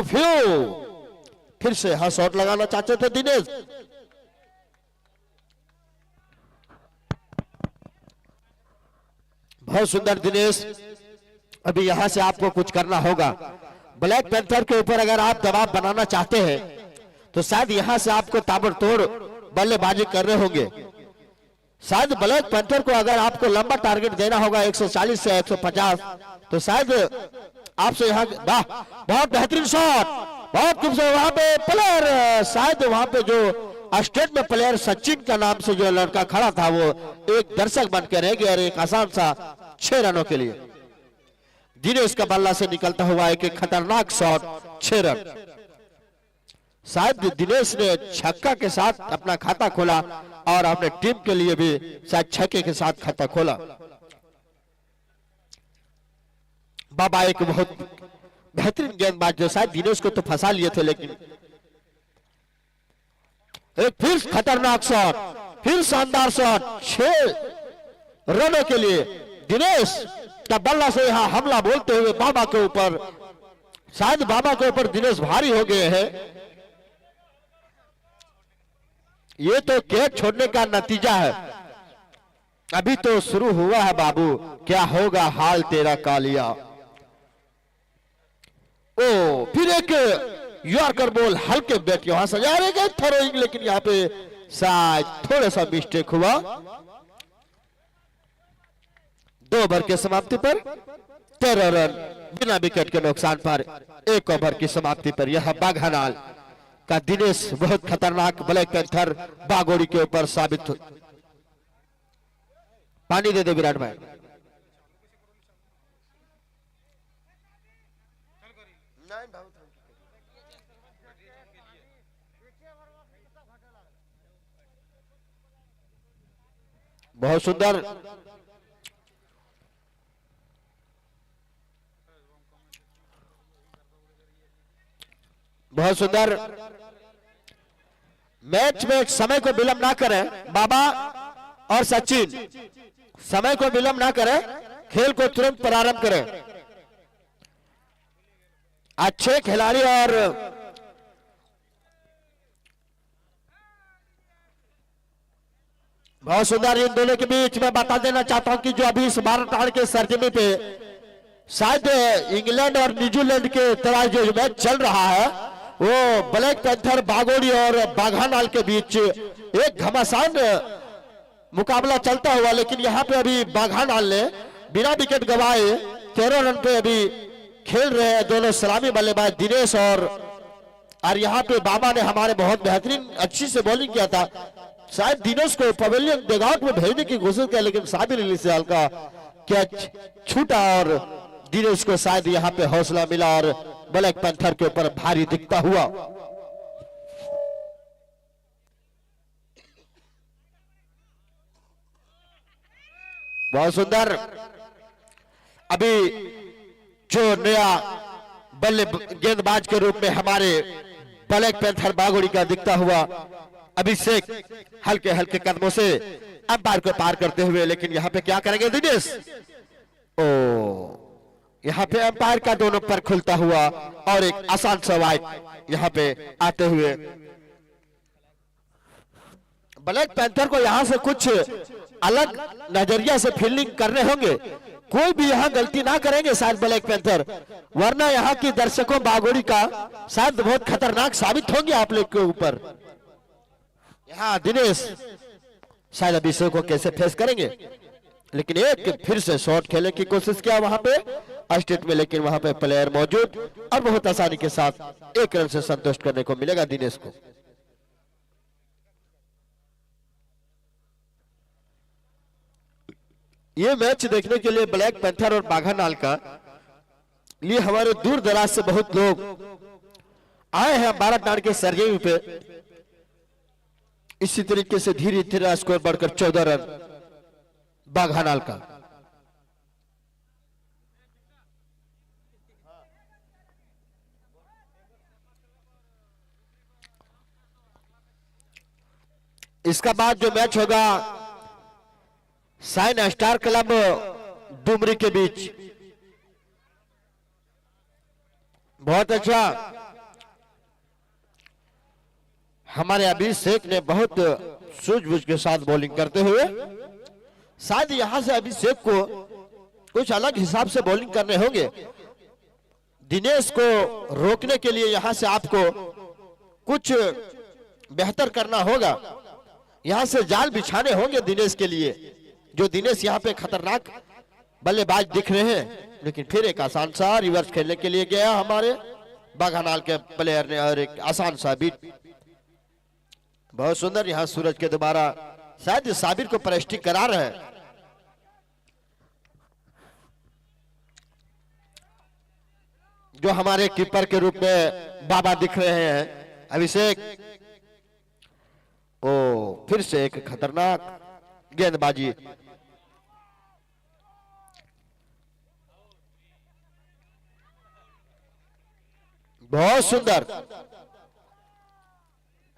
फिर से हाँ शॉट लगाना चाहते थे दिनेश। बहुत सुंदर दिनेश। अभी यहां से आपको कुछ करना होगा। ब्लैक पैंथर के ऊपर अगर आप दबाव बनाना चाहते हैं तो शायद यहां से आपको ताबड़तोड़ बल्लेबाजी कर रहे होंगे। शायद ब्लैक पैंथर को अगर आपको लंबा टारगेट देना होगा 140 से 150 तो शायद आपसे यहाँ बहुत बेहतरीन शॉट, बहुत खूबसूरत। वहां पे प्लेयर शायद वहां पे जो स्टेट में प्लेयर सचिन का नाम से जो लड़का खड़ा था वो एक दर्शक बनकर रह गया। एक आसान सा 6 रनों के लिए दिनेश का बल्ला से निकलता हुआ एक खतरनाक शॉट, 6 रन। शायद दिनेश ने छक्का के साथ अपना खाता खोला और अपने टीम के लिए भी शायद छक्के के साथ खाता खोला। बाबा एक बहुत बेहतरीन गेंदबाज जो शायद दिनेश को तो फंसा लिए थे, लेकिन एक फिर खतरनाक शॉट, फिर शानदार शॉट, 6 रनों के लिए दिनेश का बल्ला से यहां हमला बोलते हुए बाबा के ऊपर। शायद बाबा के ऊपर दिनेश भारी हो गए हैं। ये तो कैच छोड़ने का नतीजा है, अभी तो शुरू हुआ है बाबू। क्या होगा हाल तेरा कालिया। ओ फिर एक यॉर्कर बॉल हल्के बैट वहां सजा रहे गए थ्रोइंग, लेकिन यहाँ पे शायद थोड़ा सा मिस्टेक हुआ। 2 ओवर के समाप्ति पर 13 रन बिना विकेट के नुकसान पर 1 ओवर की समाप्ति पर यह बाघानाल का दिनेश बहुत खतरनाक ब्लैक पैंथर बागोड़ी के ऊपर साबित हो। पानी दे दे विराट भाई। बहुत सुंदर। बहुत सुंदर। मैच में समय को विलंब ना करें बाबा और सचिन, समय को विलंब ना करें, खेल को तुरंत प्रारंभ करें। अच्छे खिलाड़ी और बहुत सुंदर। इन दोनों के बीच में बता देना चाहता हूं कि जो अभी इस भारत के सरजमी पे शायद इंग्लैंड और न्यूजीलैंड के तरह जो मैच चल रहा है वो ब्लैक पैंथर बागोड़ी और बाघानाल के बीच एक घमासान मुकाबला चलता हुआ। लेकिन यहाँ पे अभी बाघानाल ने बिना विकेट गवाए 13 रन पे अभी खेल रहे हैं दोनों सलामी बल्लेबाज दिनेश और यहाँ पे बाबा ने हमारे बहुत बेहतरीन अच्छी से बॉलिंग किया था। शायद दिनेश को पवेलियन डेगआउट में भेजने की कोशिश किया, लेकिन साबिर अली से हल्का कैच छूटा और दिनेश को शायद यहाँ पे हौसला मिला और ब्लैक पैंथर के ऊपर भारी दिखता हुआ। बहुत सुंदर। अभी जो नया बल्ले गेंदबाज के रूप में हमारे ब्लैक पैंथर बागोड़ी का दिखता हुआ अभिषेक हल्के हल्के कदमों से अंपायर को पार करते हुए, लेकिन यहाँ पे क्या करेंगे दिनेश। ओ यहाँ पे अंपायर का दोनों पर खुलता हुआ और एक आसान सा वाइड यहाँ पे आते हुए। ब्लैक पैंथर को यहाँ से कुछ अलग नजरिया से फील्डिंग करने होंगे। कोई भी यहाँ गलती ना करेंगे शायद ब्लैक पैंथर, वरना यहाँ की दर्शकों बागोड़ी का शायद बहुत खतरनाक साबित होंगे आप लोग के ऊपर। यहाँ दिनेश शायद अभिषेक को कैसे फेस करेंगे, लेकिन एक फिर से शॉट खेलने की कोशिश किया वहां पे स्टेट में, लेकिन वहां पे प्लेयर मौजूद और बहुत आसानी के साथ 1 रन से संतुष्ट करने को मिलेगा दिनेश को। ये मैच देखने के लिए ब्लैक पैंथर और बाघानाल का लिए हमारे दूर दराज से बहुत लोग आए हैं भारत के सरजमी पे। इसी तरीके से धीरे धीरे स्कोर बढ़कर 14 रन बाघानाल का। इसका बाद जो मैच होगा साइन स्टार क्लब डुमरी के बीच, बहुत अच्छा हमारे अभिषेक ने बहुत सूझबूझ के साथ बॉलिंग करते हुए, शायद यहां से अभिषेक को कुछ अलग हिसाब से बॉलिंग करने होंगे। दिनेश को रोकने के लिए यहां से आपको कुछ बेहतर करना होगा। यहां से जाल बिछाने होंगे दिनेश के लिए, जो दिनेश यहां पे खतरनाक बल्लेबाज दिख रहे हैं। लेकिन फिर एक आसान सा रिवर्स खेलने के लिए गया हमारे बाघानाल के प्लेयर ने, और एक आसान सा बीट। बहुत सुंदर यहां सूरज के दोबारा शायद साबिर को प्रेस्टिक करा रहे हैं। जो हमारे कीपर के रूप में बाबा दिख रहे हैं अभिषेक। ओ फिर से एक खतरनाक गेंदबाजी। बहुत सुंदर,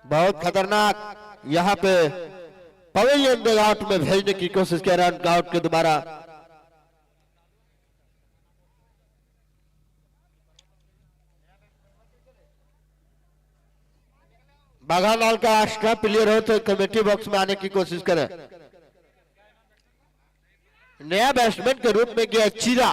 बहुत खतरनाक। यहां पे पवेलियन डगआउट में भेजने की कोशिश कर रहे हैं आउट के दोबारा। बाघानाल का एक्स्ट्रा प्लेयर हो तो कमेटी बॉक्स में आने की कोशिश करें। नया बैट्समैन के रूप में गया चीरा।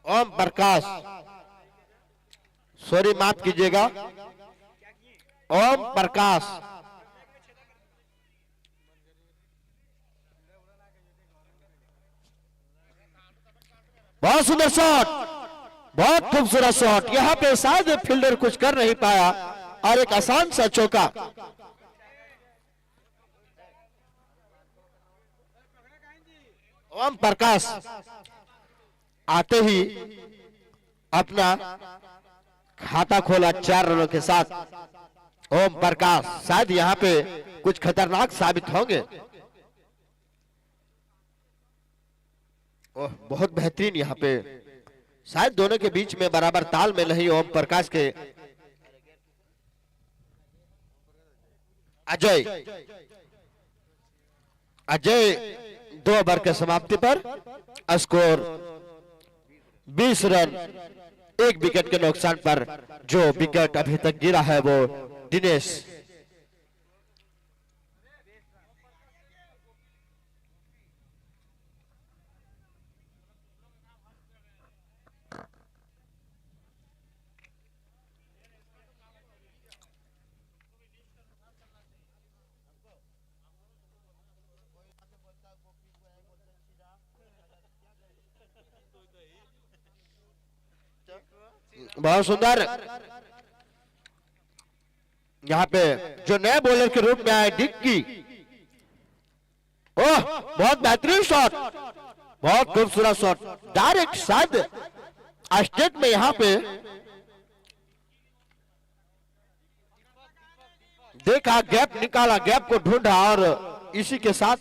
ओम प्रकाश, सॉरी माफ कीजिएगा, ओम प्रकाश। बहुत सुंदर शॉट, बहुत खूबसूरत शॉट। यहां पे शायद फील्डर कुछ कर नहीं पाया और एक आसान सा चौका। ओम प्रकाश आते ही अपना खाता खोला 4 रनों के साथ। ओम प्रकाश शायद यहां पे कुछ खतरनाक साबित होंगे। ओह बहुत बेहतरीन यहां पे, शायद दोनों के बीच में बराबर ताल में नहीं। ओम प्रकाश के अजय 2 ओवर के समाप्ति पर स्कोर 20 रन, 1 विकेट के नुकसान पर। जो विकेट अभी तक गिरा है वो दिनेश। बहुत सुंदर यहां पे जो नए बॉलर के रूप में आए डिक्की। ओह बहुत बेहतरीन शॉट, बहुत खूबसूरत शॉट, डायरेक्ट शायद स्टेट में यहां पे देखा, गैप निकाला, गैप को ढूंढा और इसी के साथ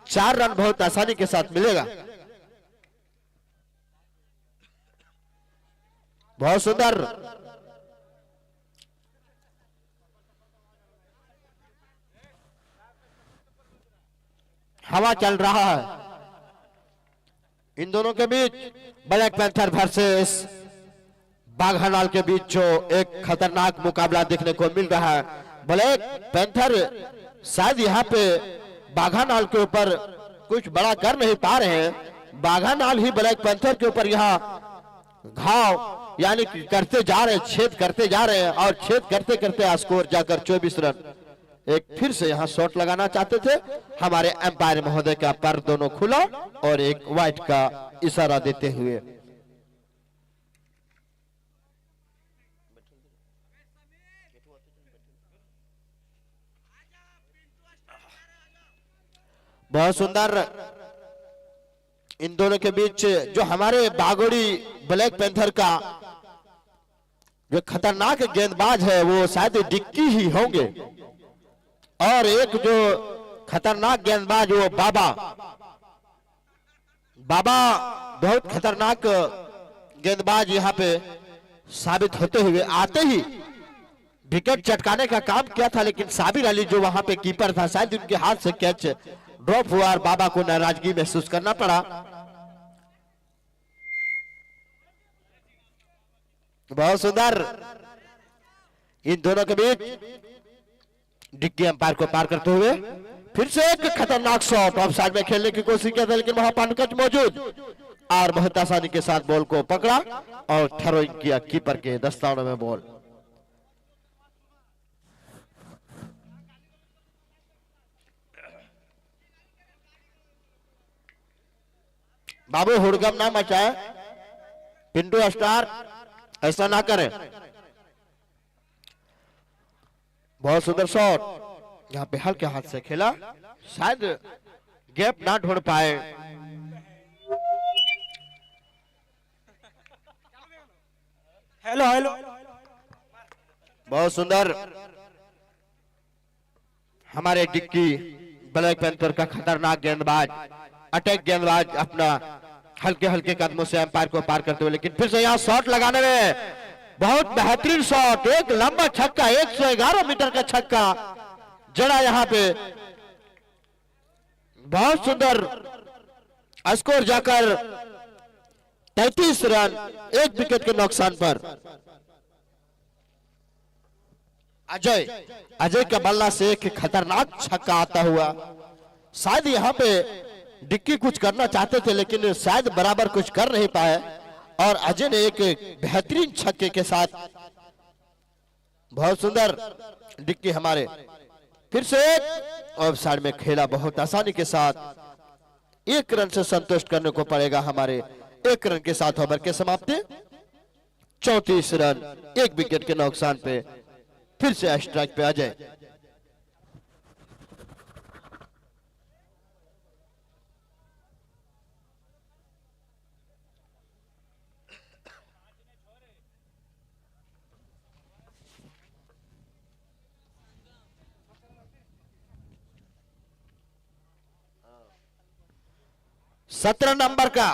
4 रन बहुत आसानी के साथ मिलेगा। बहुत सुंदर, हवा चल रहा है इन दोनों के बीच। ब्लैक पैंथर वर्सेस बाघानाल के बीच जो एक खतरनाक मुकाबला देखने को मिल रहा है। ब्लैक पैंथर शायद यहाँ पे बाघानाल के ऊपर कुछ बड़ा कर नहीं पा रहे हैं। बाघानाल ही ब्लैक पैंथर के ऊपर यहाँ घाव यानी कि करते जा रहे हैं, छेद करते जा रहे हैं और छेद करते करते स्कोर जाकर 24 रन। एक फिर से यहाँ शॉट लगाना चाहते थे, हमारे एम्पायर महोदय का पर दोनों खुला और एक वाइट का इशारा देते हुए। बहुत सुंदर इन दोनों के बीच जो हमारे बागोड़ी ब्लैक पैंथर का जो खतरनाक गेंदबाज है वो शायद डिक्की ही होंगे, और एक जो खतरनाक गेंदबाज वो बाबा बहुत खतरनाक गेंदबाज यहाँ पे साबित होते हुए आते ही विकेट चटकाने का काम किया था, लेकिन साबिर अली जो वहां पे कीपर था, शायद उनके हाथ से कैच ड्रॉप हुआ और बाबा को नाराजगी महसूस करना पड़ा। बहुत सुंदर इन दोनों के बीच डिक्की अंपायर को पार करते हुए फिर से एक खतरनाक शॉट ऑफ साइड में खेलने की कोशिश किया था, लेकिन वहां पंकज मौजूद और बहुत आसानी के साथ बॉल को पकड़ा और थ्रोइंग किया कीपर के दस्तानों में बॉल। बाबू हुड़गम ना मचाए, पिंटू स्टार ऐसा ना करें। बहुत सुंदर शॉट यहाँ पे हल्के हाथ से खेला, शायद गैप ना ढूंढ पाए। हेलो हेलो, बहुत सुंदर हमारे डिक्की ब्लैक पैंथर का खतरनाक गेंदबाज, अटैक गेंदबाज अपना हल्के हल्के कदमों से अंपायर को पार करते हुए, लेकिन फिर से यहाँ शॉट लगाने में बहुत बेहतरीन शॉट, एक लंबा छक्का, 111 मीटर का छक्का जड़ा यहाँ पे। बहुत सुंदर स्कोर जाकर 33 रन, एक विकेट के नुकसान पर। अजय का बल्ला से एक खतरनाक छक्का आता हुआ, शायद यहाँ पे डिक्की कुछ करना चाहते थे लेकिन शायद बराबर कुछ कर नहीं पाए और अजय ने एक बेहतरीन छक्के के साथ, बहुत सुंदर डिक्की हमारे फिर से ऑफ साइड में खेला बहुत आसानी के साथ। 1 रन से संतुष्ट करने को पड़ेगा हमारे, 1 रन के साथ ओवर के समाप्ति। 34 रन, 1 विकेट के नुकसान पे फिर से स्ट्राइक पे अजय। सत्रह नंबर का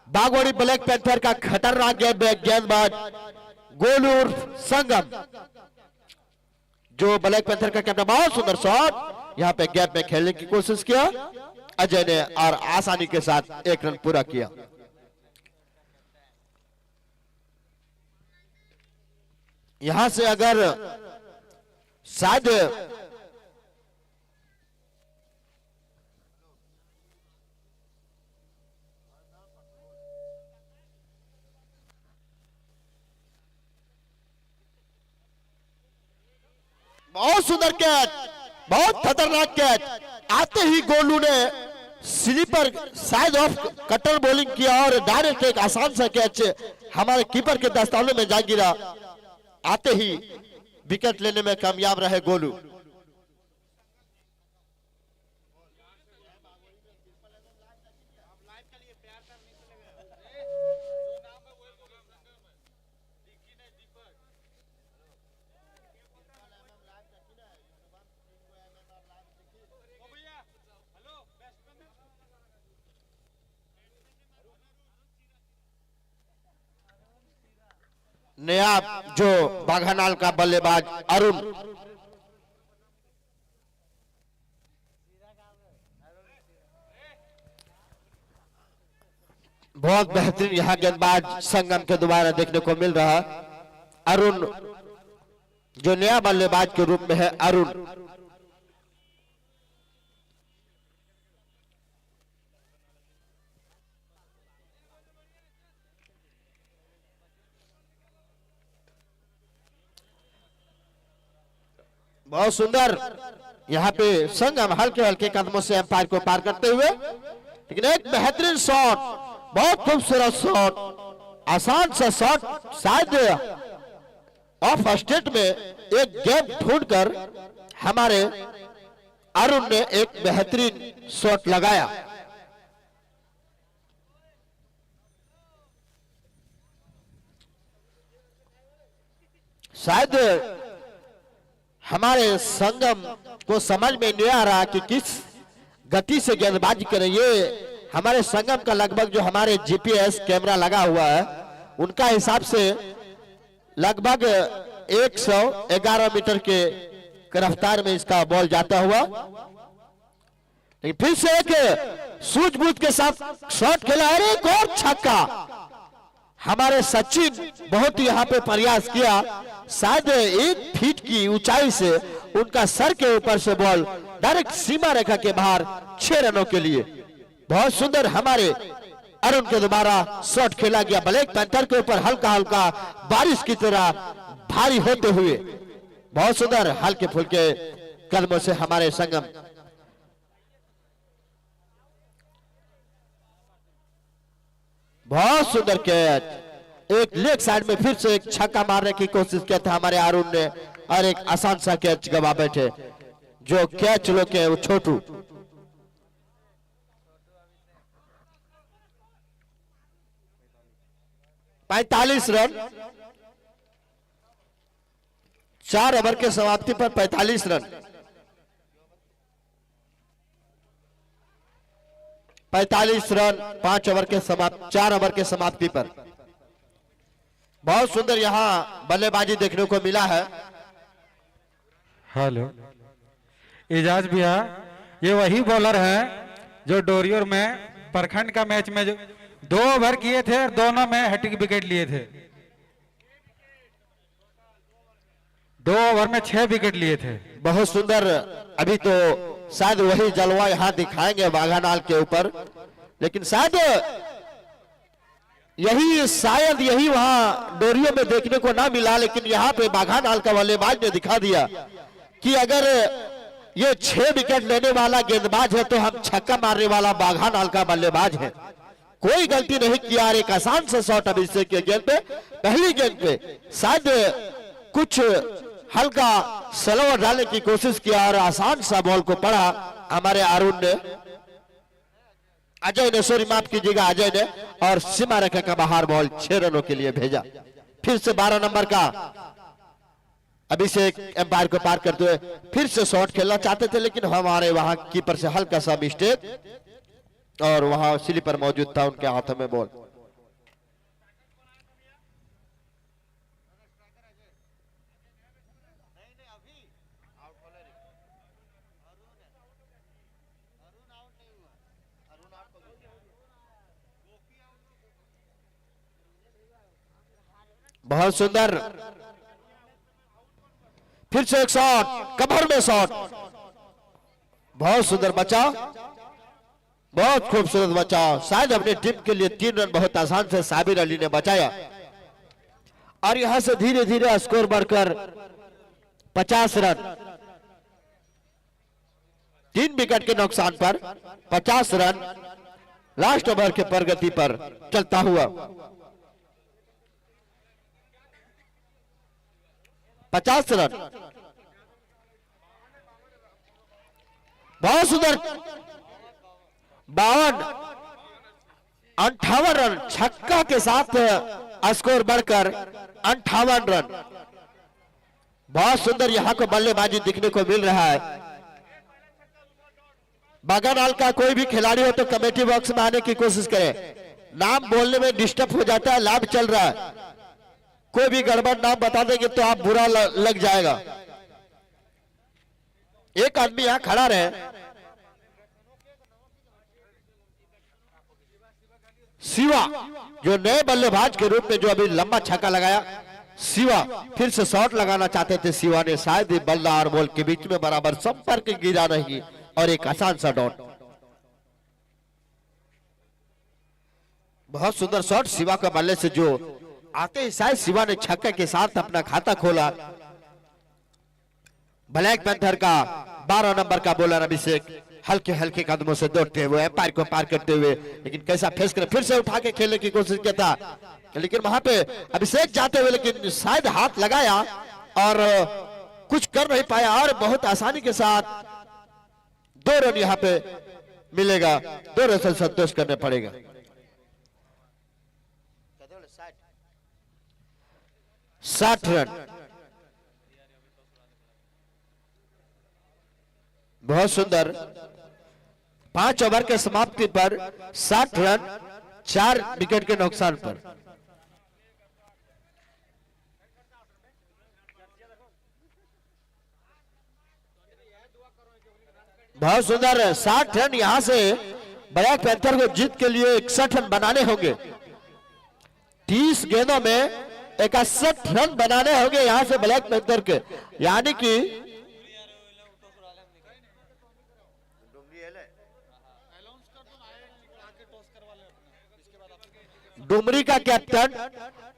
बागोड़ी ब्लैक पैंथर का खतरनाक गेंदबाज गोलू संगम, जो ब्लैक पैंथर का कैप्टन। बहुत सुंदर शॉट यहाँ पे गैप में खेलने की कोशिश किया अजय ने और आसानी के साथ 1 रन पूरा किया। यहां से अगर शायद बहुत सुंदर कैच, बहुत खतरनाक कैच, आते ही गोलू ने sleeper side off cutter bowling किया और डायरेक्ट एक आसान सा कैच हमारे कीपर के दस्ताने में जा गिरा। आते ही विकेट लेने में कामयाब रहे गोलू। नया जो बाघानाल का बल्लेबाज अरुण, बहुत बेहतरीन यहाँ गेंदबाज संगम के दोबारा देखने को मिल रहा है। अरुण जो नया बल्लेबाज के रूप में है, अरुण बहुत सुंदर यहाँ पे संगम हल्के हल्के कदमों से अंपायर को पार करते हुए, लेकिन एक बेहतरीन शॉट, बहुत खूबसूरत शॉट, आसान सा शॉट, शायद ऑफ स्टेट में एक गैप ढूंढकर हमारे अरुण ने एक बेहतरीन शॉट लगाया। शायद हमारे संगम को समझ में नहीं आ रहा कि किस गति से गेंदबाजी करें। ये हमारे संगम का लगभग जो हमारे जीपीएस कैमरा लगा हुआ है उनका हिसाब से लगभग 111 मीटर के रफ्तार में इसका बॉल जाता हुआ, लेकिन फिर से एक सूझबूझ के साथ शॉट खेला और एक और छक्का। हमारे सचिन बहुत ही यहाँ पे प्रयास किया, शायद 1 फीट की ऊंचाई से उनका सर के ऊपर से बॉल डायरेक्ट सीमा रेखा के बाहर 6 रनों के लिए। बहुत सुंदर हमारे अरुण के द्वारा शॉट खेला गया। ब्लैक पैंथर के ऊपर हल्का हल्का बारिश की तरह भारी होते हुए बहुत सुंदर हल्के फुल्के कदमों से हमारे संगम बहुत सुंदर कैच। एक लेग साइड में फिर से एक छक्का मारने की कोशिश किया था हमारे अरुण ने और एक आसान सा कैच गवा बैठे। जो कैच लोग के वो छोटू 45 रन 4 ओवर के समाप्ति पर 45 रन 45 रन 5 ओवर के समाप्ति 4 ओवर के समाप्ति पर। बहुत सुंदर यहां बल्लेबाजी देखने को मिला है। हेलो एजाज भैया, ये वही बॉलर है जो डोरियर में प्रखंड का मैच में जो 2 ओवर किए थे और दोनों में हैट्रिक विकेट लिए थे। 2 ओवर में 6 विकेट लिए थे। बहुत सुंदर। अभी तो शायद वही जलवा यहां दिखाएंगे बाघानाल के ऊपर, लेकिन शायद यही वहां डोरियो में देखने को ना मिला, लेकिन यहां पे बाघानाल का बल्लेबाज ने दिखा दिया कि अगर ये 6 विकेट लेने वाला गेंदबाज है तो हम छक्का मारने वाला बाघानाल का बल्लेबाज है। कोई गलती नहीं किया और एक आसान सा शॉट अभिषेक के गेंद पे, पहली गेंद पे शायद कुछ हल्का स्लोवर डालने की कोशिश किया और आसान सा बॉल को पड़ा हमारे अरुण ने, अजय ने, सॉरी माफ कीजिएगा अजय ने, और सीमा रेखा का बाहर बॉल 6 रनों के लिए भेजा। फिर से 12 नंबर का अभिषेक एम्पायर को पार करते हुए फिर से शॉट खेलना चाहते थे, लेकिन हमारे वहां कीपर से हल्का सा मिस्टेक और वहां स्लीपर मौजूद था उनके हाथों में बॉल। बहुत सुंदर फिर से एक शॉट, कवर में शॉट, बहुत सुंदर बचाव, बहुत खूबसूरत बचाव। शायद अपनी टीम के लिए 3 रन बहुत आसान से साबिर अली ने बचाया और यहां से धीरे धीरे स्कोर बढ़कर 50 रन, 3 विकेट के नुकसान पर 50 रन लास्ट ओवर के प्रगति पर चलता हुआ 50 रन। बहुत सुंदर 52 58 रन छक्का के साथ स्कोर बढ़कर 58 रन। बहुत सुंदर यहां को बल्लेबाजी दिखने को मिल रहा है। बागानाल का कोई भी खिलाड़ी हो तो कमेटी बॉक्स में आने की कोशिश करे। नाम बोलने में डिस्टर्ब हो जाता है, लाभ चल रहा है, कोई भी गड़बड़ नाम बता देंगे तो आप बुरा लग जाएगा। एक आदमी यहां खड़ा रहे। शिवा जो नए बल्लेबाज के रूप में जो अभी लंबा छक्का लगाया, शिवा फिर से शॉट लगाना चाहते थे। शिवा ने शायद ही बल्ला और बॉल के बीच में बराबर संपर्क गिरा नहीं और एक आसान सा डॉट। बहुत सुंदर शॉट शिवा का बल्ले से जो आते ही शायद शिवा ने छक्के के साथ अपना खाता खोला। ब्लैक पैंथर का 12 नंबर का बॉलर अभिषेक हल्के हल्के कदमों से दौड़ते हुए एम्पायर को पार करते हुए, लेकिन कैसा फेस कर फिर से उठा के खेलने की कोशिश किया था, लेकिन वहां पे अभिषेक जाते हुए लेकिन शायद हाथ लगाया और कुछ कर नहीं पाया और बहुत आसानी के साथ 2 रन यहां पे मिलेगा। 2 रन से संतोष करने पड़ेगा। 60 रन। बहुत सुंदर 5 ओवर के समाप्ति पर 60 रन 4 विकेट के नुकसान पर। बहुत सुंदर 60 रन यहां से ब्लैक पैंथर को जीत के लिए 61 रन बनाने होंगे। 30 गेंदों में 61 रन बनाने होंगे यहां से ब्लैक पैंथर के, यानी कि डुमरी का कैप्टन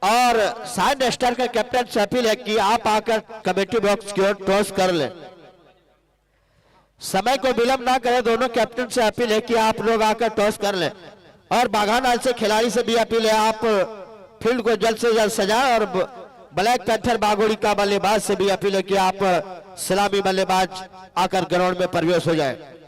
और साइड स्टार का कैप्टन से अपील है कि आप आकर कमेटी बॉक्स की ओर टॉस कर लें। समय को विलंब ना करें, दोनों कैप्टन से अपील है कि आप लोग आकर टॉस कर लें। और बागान से खिलाड़ी से भी अपील है, आप फील्ड को जल्द से जल्द सजाएं। और ब्लैक पैंथर बागोड़ी का बल्लेबाज से भी अपील है कि आप सलामी बल्लेबाज आकर ग्राउंड में प्रवेश हो जाए।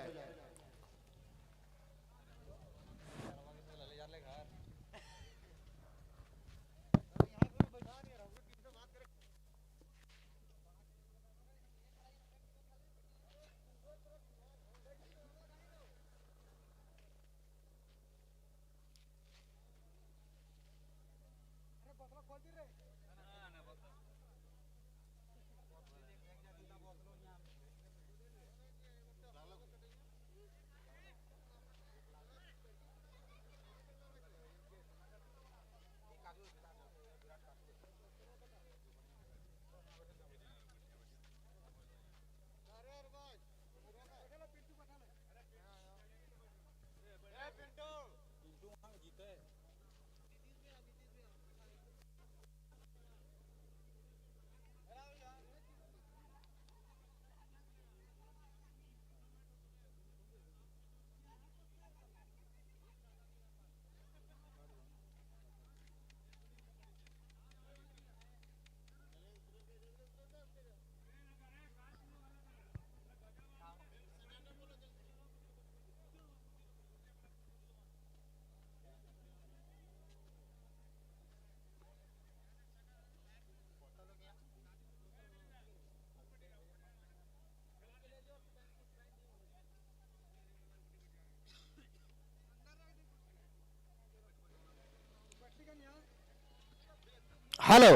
हेलो,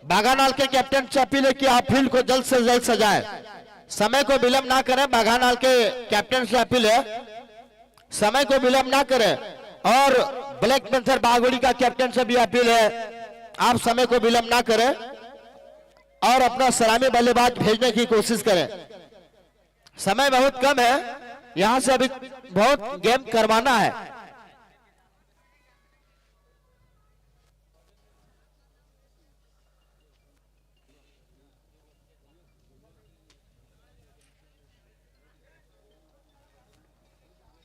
बागानाल के कैप्टन से अपील है कि आप फील्ड को जल्द से जल्द सजाएं, समय को विलंब ना करें। बागानाल के कैप्टन से अपील है, समय को विलंब ना करें। और ब्लैक पैंथर बागोड़ी का कैप्टन से भी अपील है, आप समय को विलंब ना करें और अपना सलामी बल्लेबाज भेजने की कोशिश करें। समय बहुत कम है, यहां से अभी बहुत गेम करवाना है।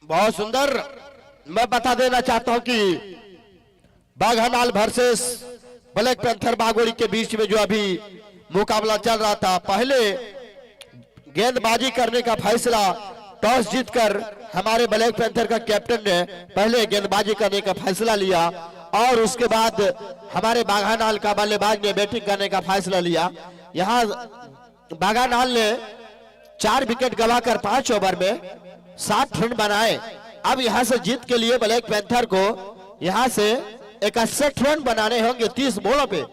बहुत सुंदर, मैं बता देना चाहता हूं कि बाघानाल वर्सेस ब्लैक पैंथर बागोड़ी के बीच में जो अभी मुकाबला चल रहा था, पहले गेंदबाजी करने का फैसला टॉस जीतकर हमारे ब्लैक पैंथर का कैप्टन ने पहले गेंदबाजी करने का फैसला लिया और उसके बाद हमारे बाघानाल का बल्लेबाज ने बैटिंग करने का फैसला लिया। यहां बाघानाल ने 4 विकेट गंवाकर 5 ओवर में 7 रन बनाए। अब यहां से जीत के लिए ब्लैक पैंथर को यहां से 61 रन बनाने होंगे 30 बॉलों पे।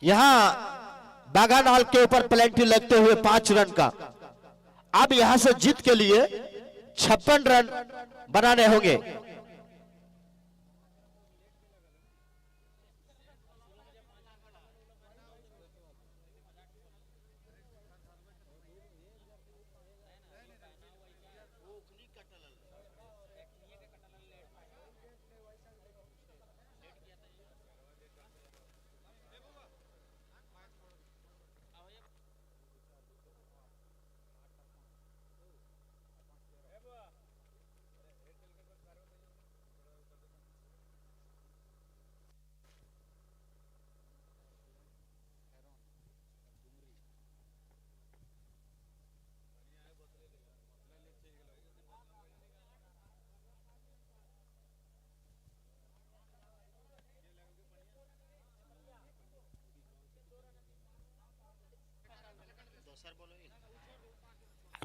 यहां बागानाल के ऊपर पेनल्टी लगते हुए 5 रन का। अब यहां से जीत के लिए 56 रन बनाने होंगे।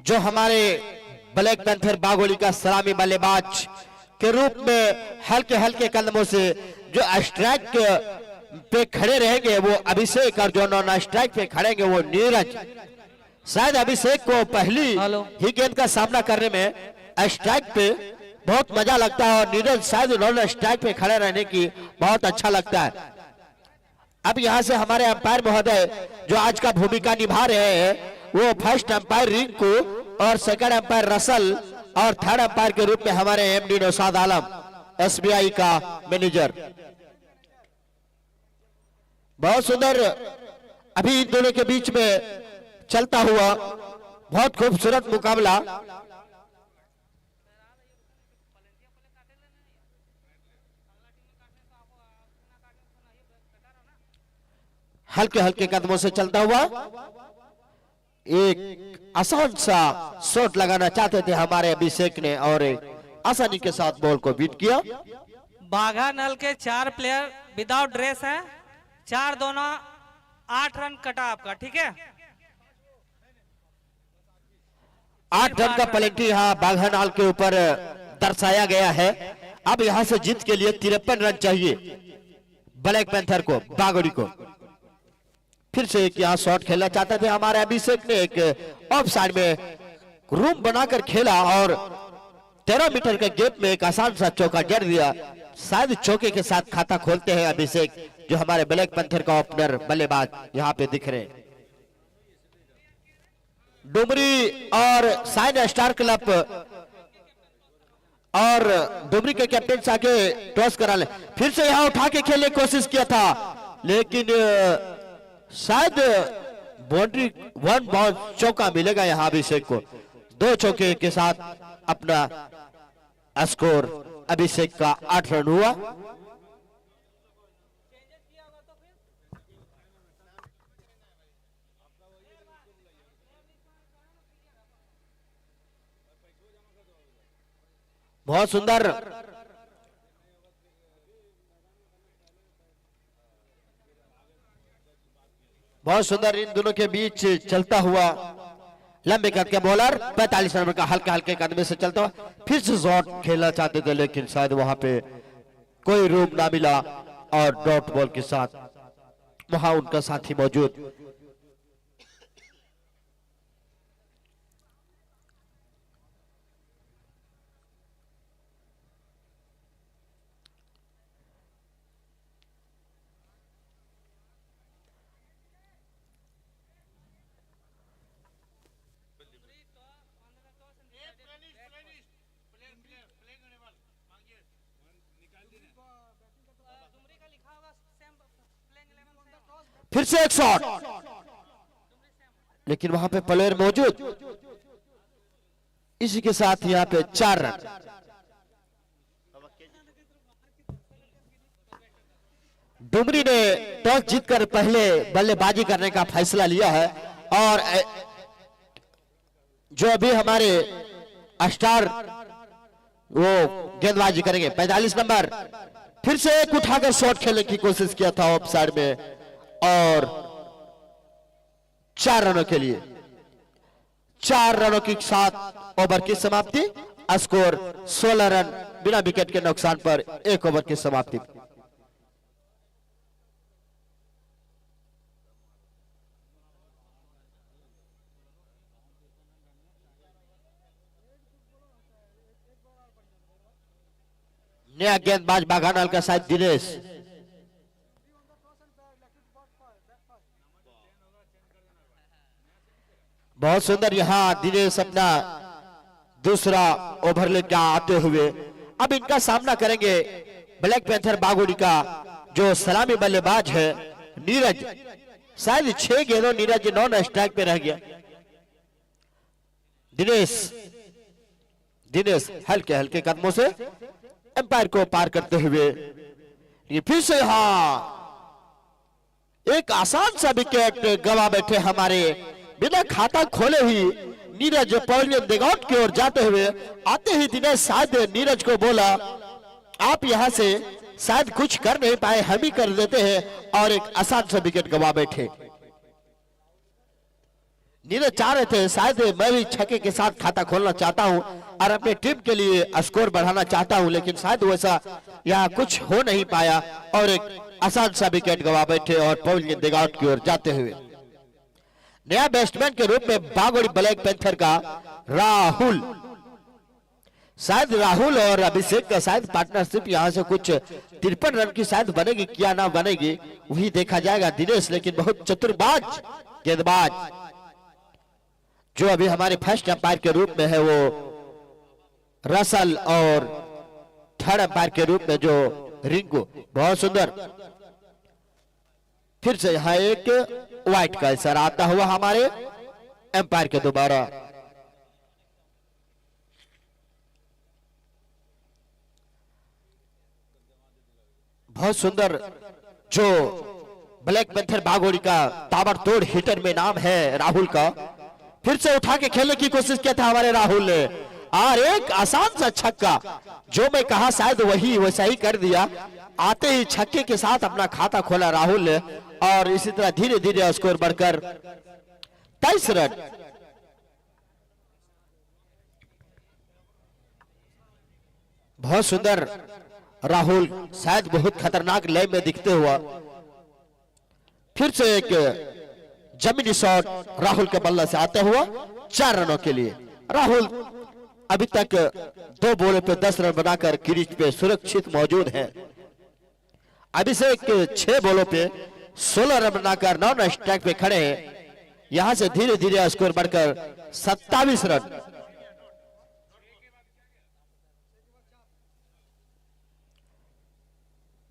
जो हमारे ब्लैक पैंथर बागोली का सलामी बल्लेबाज के रूप में हल्के हल्के कदमों से जो स्ट्राइक पे खड़े रहेंगे वो अभिषेक, और जो नॉन स्ट्राइक पे खड़ेंगे वो नीरज। शायद अभिषेक को पहली ही गेंद का सामना करने में स्ट्राइक पे बहुत मजा लगता है, और नीरज शायद नॉन स्ट्राइक पे खड़े रहने की बहुत अच्छा लगता है। अब यहां से हमारे अंपायर महोदय जो आज का भूमिका निभा रहे हैं, वो फर्स्ट अंपायर रिंकू और सेकंड अंपायर रसल और थर्ड अंपायर के रूप में हमारे एमडी नौशाद आलम, एसबीआई का मैनेजर। बहुत सुंदर अभी इन दोनों के बीच में चलता हुआ बहुत खूबसूरत मुकाबला। हल्के हल्के कदमों से चलता हुआ एक आसान सा शॉट लगाना चाहते थे हमारे अभिषेक ने, और आसानी के साथ बॉल को बीट किया। बाघा नल के 4 प्लेयर विदाउट ड्रेस हैं, 4 दोनों 8 रन कटा आपका, ठीक है। 8 रन का पेनल्टी यहाँ बाघानाल के ऊपर दर्शाया गया है। अब यहाँ से जीत के लिए 53 रन चाहिए ब्लैक पैंथर को, बागोड़ी को। फिर से एक यहाँ शॉट खेलना चाहते थे हमारे अभिषेक ने, एक ऑफ साइड में रूम बनाकर खेला और 13 मीटर के गैप में एक आसान सा चौका जड़ दिया। शायद चौके के साथ खाता खोलते हैं अभिषेक, जो हमारे ब्लैक पैंथर का ओपनर बल्लेबाज यहाँ पे दिख रहे हैं। डुमरी और साइन स्टार क्लब और डुमरी के कैप्टन से आके टॉस करा ले, फिर से यहाँ उठा के खेलने की कोशिश किया था, लेकिन शायद बाउंड्री 1 बॉल चौका मिलेगा यहाँ अभिषेक को। 2 चौके के साथ अपना स्कोर अभिषेक का 8 रन हुआ। बहुत सुंदर इन दोनों के बीच चलता हुआ लंबे कद के बॉलर 45 नंबर का हल्के हल्के कदम से चलता हुआ फिर से शॉट खेलना चाहते थे, लेकिन शायद वहां पे कोई रूम ना मिला और डॉट बॉल के साथ वहां उनका साथी मौजूद। फिर से एक शॉट, लेकिन वहां पे प्लेयर मौजूद। इसी के साथ यहाँ पे 4 रन। डुमरी ने टॉस जीतकर पहले बल्लेबाजी करने का फैसला लिया है, और जो अभी हमारे स्टार वो गेंदबाजी करेंगे 45 नंबर। फिर से एक उठाकर शॉट खेलने की कोशिश किया था ऑफ साइड में, और 4 रनों के लिए 4 रनों के साथ ओवर की समाप्ति। स्कोर 16 रन बिना विकेट के नुकसान पर 1 ओवर की समाप्ति। नया गेंदबाज बाघानाल का शायद दिनेश। बहुत सुंदर यहाँ दिनेश अपना दूसरा ओवर लेकर आते हुए अब इनका सामना करेंगे ब्लैक पैंथर बागोड़ी का जो सलामी बल्लेबाज है नीरज। शायद 6 गेंदों नीरज नॉन स्ट्राइक पे रह गया। दिनेश हल्के हल्के कदमों से एम्पायर को पार करते हुए ये फिर से यहाँ एक आसान सा विकेट गवा बैठे हमारे बिना खाता खोले ही नीरज पवेलियन डिगआउट की ओर जाते हुए। आते ही दिनेश शायद नीरज को बोला आप यहां से शायद कुछ कर नहीं पाए, हम ही कर देते हैं, और एक आसान सा विकेट गवा बैठे। नीरज चाह रहे थे शायद मैं भी छक्के के साथ खाता खोलना चाहता हूं और अपने टीम के लिए स्कोर बढ़ाना चाहता हूं, लेकिन शायद वैसा यहाँ कुछ हो नहीं पाया और एक आसान सा विकेट गवा बैठे और पवेलियन देगाउट की ओर जाते हुए। नया बैट्समैन के रूप में बागोड़ी ब्लैक पैंथर का राहुल, शायद राहुल और अभिषेक का शायद पार्टनरशिप यहां से कुछ 53 रन की शायद बनेगी, क्या ना बनेगी वही देखा जाएगा दिनेश। लेकिन बहुत चतुरबाज गेंदबाज जो अभी हमारे फर्स्ट अंपायर के रूप में है वो रसल, और थर्ड अंपायर के रूप में जो रिंकू, बहुत सुंदर। फिर से यहां एक व्हाइट का इशारा आता हुआ हमारे अंपायर के दोबारा। बहुत सुंदर जो ब्लैक पैंथर बागोड़ी का ताबड़तोड़ हिटर में नाम है राहुल का। फिर से उठा के खेलने की कोशिश किया था हमारे राहुल ने, और एक आसान सा छक्का जो मैं कहा शायद वही वैसा ही कर दिया। आते ही छक्के के साथ अपना खाता खोला राहुल ने, और इसी तरह धीरे धीरे स्कोर बढ़कर 23 रन। बहुत सुंदर राहुल, शायद बहुत खतरनाक लय में दिखते हुआ। फिर से एक जमीनी शॉट राहुल के बल्ला से आते हुआ 4 रनों के लिए। राहुल अभी तक 2 बॉलों पे 10 रन बनाकर क्रीज पे सुरक्षित मौजूद है। अभिषेक 6 बॉलों पे 16 रन बनाकर नॉन स्ट्राइक पे खड़े हैं। यहां से धीरे धीरे स्कोर बढ़कर 27 रन।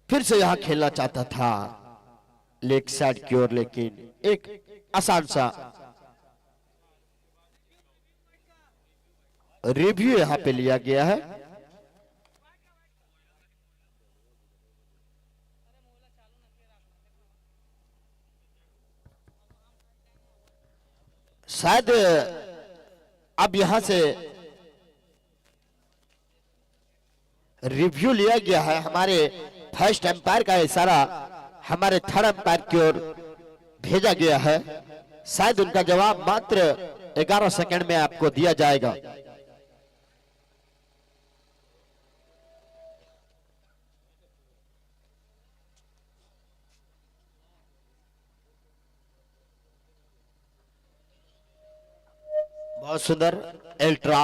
फिर से यहां खेलना चाहता था लेग साइड की ओर, लेकिन एक आसान सा रिव्यू यहां पे लिया गया है। शायद अब यहां से रिव्यू लिया गया है। हमारे फर्स्ट अंपायर का इशारा हमारे थर्ड अंपायर की ओर भेजा गया है। शायद उनका जवाब मात्र 11 सेकंड में आपको दिया जाएगा। बहुत सुंदर अल्ट्रा,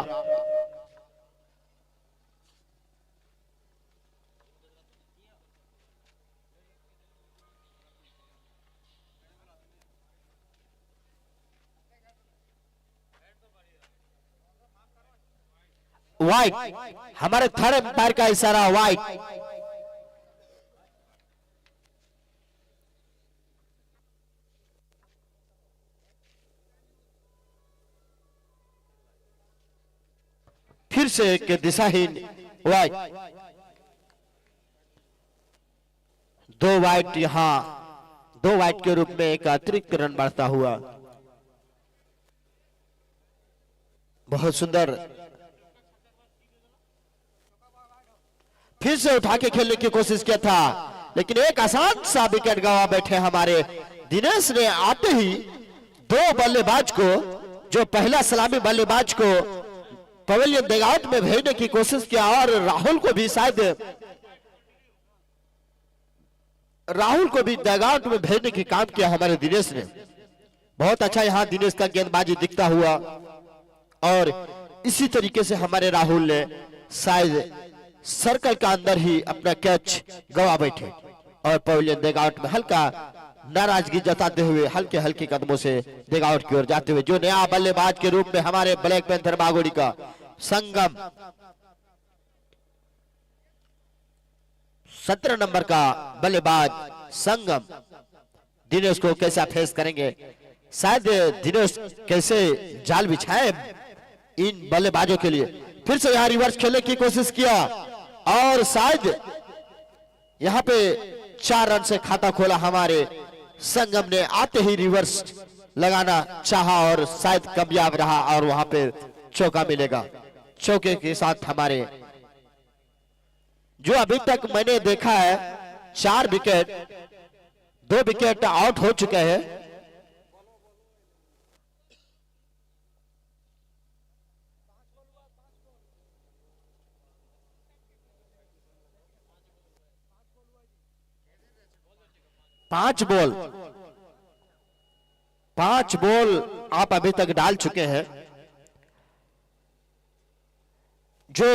वाइट, हमारे थर्ड अंपायर का इशारा वाइट। फिर से एक दिशाहीन वाइट, 2 वाइट, यहां 2 वाइट के रूप में एक अतिरिक्त रन बढ़ता हुआ। बहुत सुंदर, फिर से उठा के खेलने की कोशिश किया था, लेकिन एक आसान सा विकेट गवा बैठे हमारे दिनेश ने। आते ही 2 बल्लेबाज को, जो पहला सलामी बल्लेबाज को पवेलियन देगाउट में भेजने की कोशिश किया, और राहुल को भी शायद देगाउट में भेजने की काम किया हमारे दिनेश ने। बहुत अच्छा यहां दिनेश का गेंदबाजी दिखता हुआ, और इसी तरीके से हमारे राहुल ने शायद सर्कल का अंदर ही अपना कैच गवा बैठे, और पवेलियन देगाउट में हल्का नाराजगी जताते हुए हल्के हल्के कदमों से देगाउट की ओर जाते हुए। जो नया बल्लेबाज के रूप में हमारे ब्लैक पैंथर बागोड़ी का संगम, 17 नंबर का बल्लेबाज संगम, दिनेश को कैसा फेस करेंगे। शायद दिनेश कैसे जाल बिछाए इन बल्लेबाजों के लिए। फिर से यहां रिवर्स खेलने की कोशिश किया, और शायद यहां पे 4 रन से खाता खोला हमारे संगम ने। आते ही रिवर्स लगाना चाहा और शायद कामयाब रहा, और वहां पे चौका मिलेगा। चौके के साथ हमारे, जो अभी तक मैंने देखा है 4 विकेट, 2 विकेट आउट हो चुके हैं। 5 बॉल आप अभी तक डाल चुके हैं। जो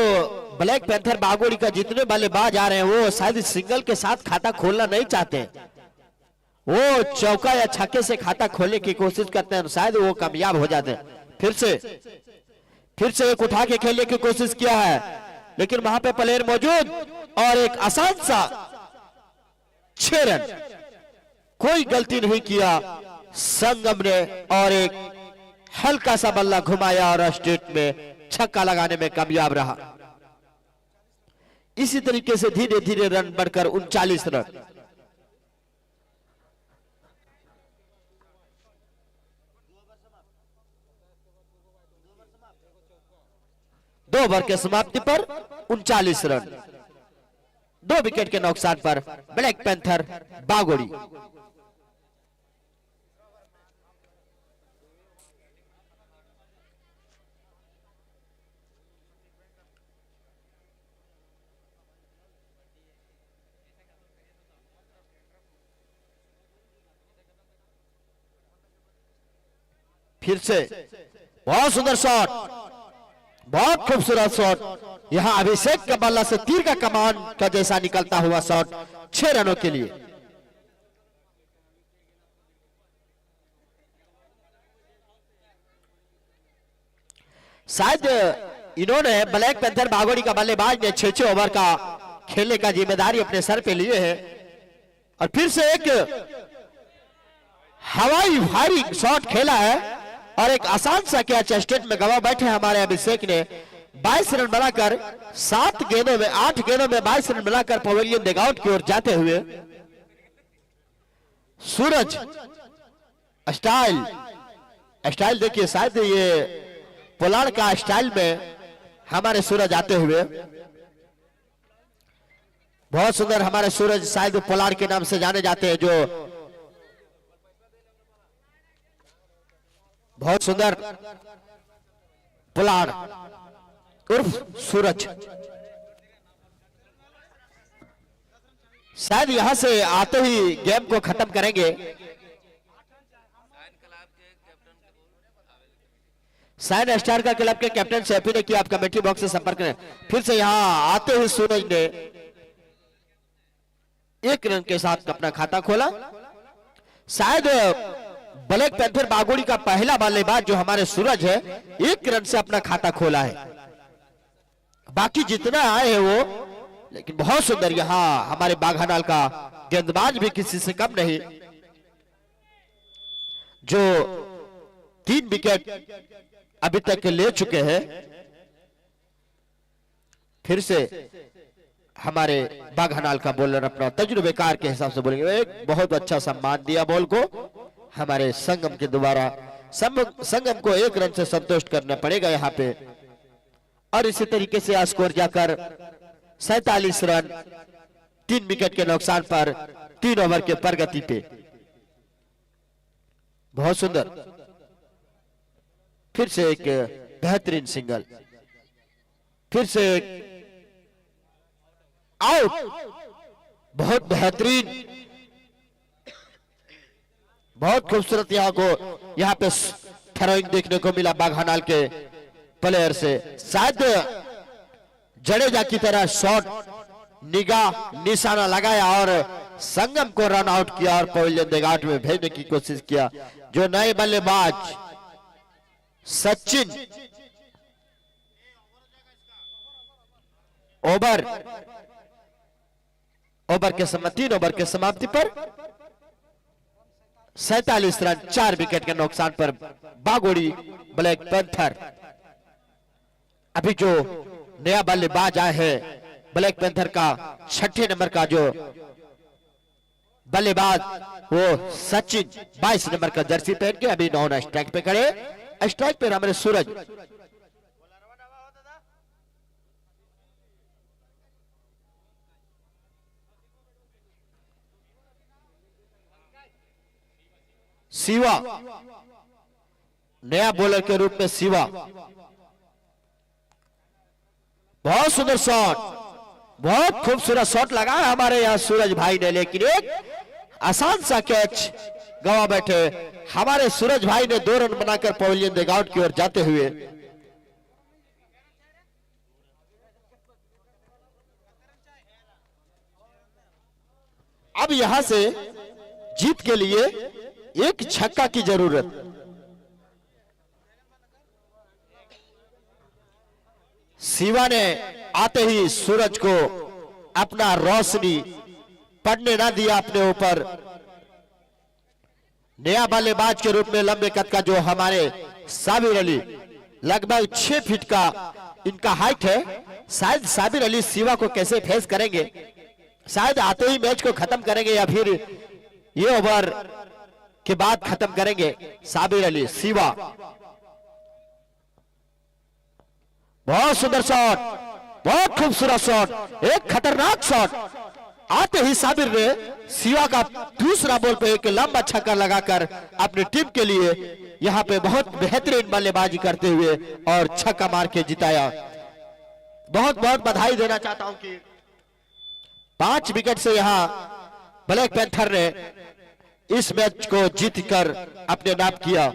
ब्लैक पैंथर बागोड़ी का जितने बल्लेबाज आ रहे हैं वो शायद सिंगल के साथ खाता खोलना नहीं चाहते हैं, वो चौका या छक्के से खाता खोलने की कोशिश करते हैं, शायद वो कामयाब हो जाते हैं। फिर से एक उठा के खेलने की कोशिश किया है, लेकिन वहां पे प्लेयर मौजूद और एक आसान सा 6 रन, कोई गलती नहीं किया संगम ने और एक हल्का सा बल्ला घुमाया और स्ट्रेट में छक्का लगाने में कामयाब रहा। इसी तरीके से धीरे धीरे रन बढ़कर 39 रन। दो ओवर के समाप्ति पर 39 रन, 2 विकेट के नुकसान पर ब्लैक पैंथर बागोड़ी। फिर से बहुत सुंदर शॉट, बहुत खूबसूरत शॉट। यहां अभिषेक का बल्ला से तीर का कमान का जैसा निकलता हुआ शॉट 6 रनों के लिए। शायद इन्होंने ब्लैक पैंथर बागोड़ी का बल्लेबाज ने 6 ओवर का खेलने का जिम्मेदारी अपने सर पे लिए है और फिर से एक हवाई भारी शॉट खेला है और एक आसान सा कैच स्टेट में गवा बैठे हमारे अभिषेक ने 22 रन बनाकर 8 गेंदों में 22 रन बनाकर पवेलियन डगआउट की ओर जाते हुए सूरज स्टाइल देखिए, शायद ये पोलार्ड का स्टाइल में हमारे सूरज आते हुए। बहुत सुंदर हमारे सूरज शायद पोलार्ड के नाम से जाने जाते हैं, जो बहुत सुंदर पोलार्ड उर्फ सूरज। शायद यहां से आते ही गेम को खत्म करेंगे। साइन स्टार का क्लब के कैप्टन शैफी ने किया, आप कमेटी बॉक्स से संपर्क करें। फिर से यहां आते ही सूरज ने 1 रन के साथ अपना खाता खोला। शायद ब्लैक पैंथर बागोड़ी का पहला बल्लेबाज जो हमारे सूरज है 1 रन से अपना खाता खोला है। बाकी जितना आए हैं वो, लेकिन बहुत सुंदर यहां हमारे बाघानाल का गेंदबाज भी किसी से कम नहीं, जो 3 विकेट अभी तक ले चुके हैं। फिर से हमारे बाघानाल का बॉलर अपना तजुर्बेकार के हिसाब से बोलेंगे, एक बहुत अच्छा सम्मान दिया बॉल को हमारे संगम के द्वारा। संगम को 1 रन से संतुष्ट करना पड़ेगा यहां पे और इसी तरीके से स्कोर जाकर 47 रन 3 विकेट के नुकसान पर 3 ओवर के प्रगति पे। बहुत सुंदर, फिर से एक बेहतरीन सिंगल, फिर से एक आउट, बहुत बेहतरीन, बहुत खूबसूरत यहाँ पे थ्रोइंग देखने को मिला बाघानाल के प्लेयर से। शायद जडेजा की तरह शॉट निगाह निशाना लगाया और संगम को रन आउट किया और पवेलियन डगआउट में भेजने की कोशिश किया। जो नए बल्लेबाज सचिन ओवर के 3 ओवर के समाप्ति पर 47 रन 4 विकेट के नुकसान पर बागोड़ी ब्लैक पैंथर। अभी जो नया बल्लेबाज आए हैं ब्लैक पैंथर का 6ठे नंबर का जो बल्लेबाज वो सचिन 22 नंबर का जर्सी पहन के अभी नॉन स्ट्राइक पे खड़े। स्ट्राइक पे हमारे सूरज शिवा नया बॉलर के रूप में शिवा। बहुत सुंदर शॉट, बहुत खूबसूरत शॉट लगा हमारे यहां सूरज भाई ने, लेकिन एक आसान सा कैच गवा बैठे हमारे सूरज भाई ने 2 रन बनाकर पवेलियन देगाउट की ओर जाते हुए। अब यहां से जीत के लिए एक छक्का की जरूरत। शिवा ने आते ही सूरज को अपना रोशनी पड़ने ना दिया अपने ऊपर। नया बल्लेबाज के रूप में लंबे कद का जो हमारे साबिर अली, लगभग 6 फीट का इनका हाइट है। शायद साबिर अली शिवा को कैसे फेस करेंगे, शायद आते ही मैच को खत्म करेंगे या फिर ये ओवर के बाद खत्म करेंगे। साबिर अली शिवा, बहुत सुंदर शॉट, बहुत खूबसूरत शॉट, एक खतरनाक शॉट। आते ही साबिर ने शिवा का दूसरा बॉल पे एक लंबा छक्का लगाकर अपनी टीम के लिए यहां पे बहुत बेहतरीन बल्लेबाजी करते हुए और छक्का मार के जिताया। बहुत बहुत बधाई देना चाहता हूं कि 5 विकेट से यहां ब्लैक पैंथर ने इस मैच को जीतकर अपने नाम किया।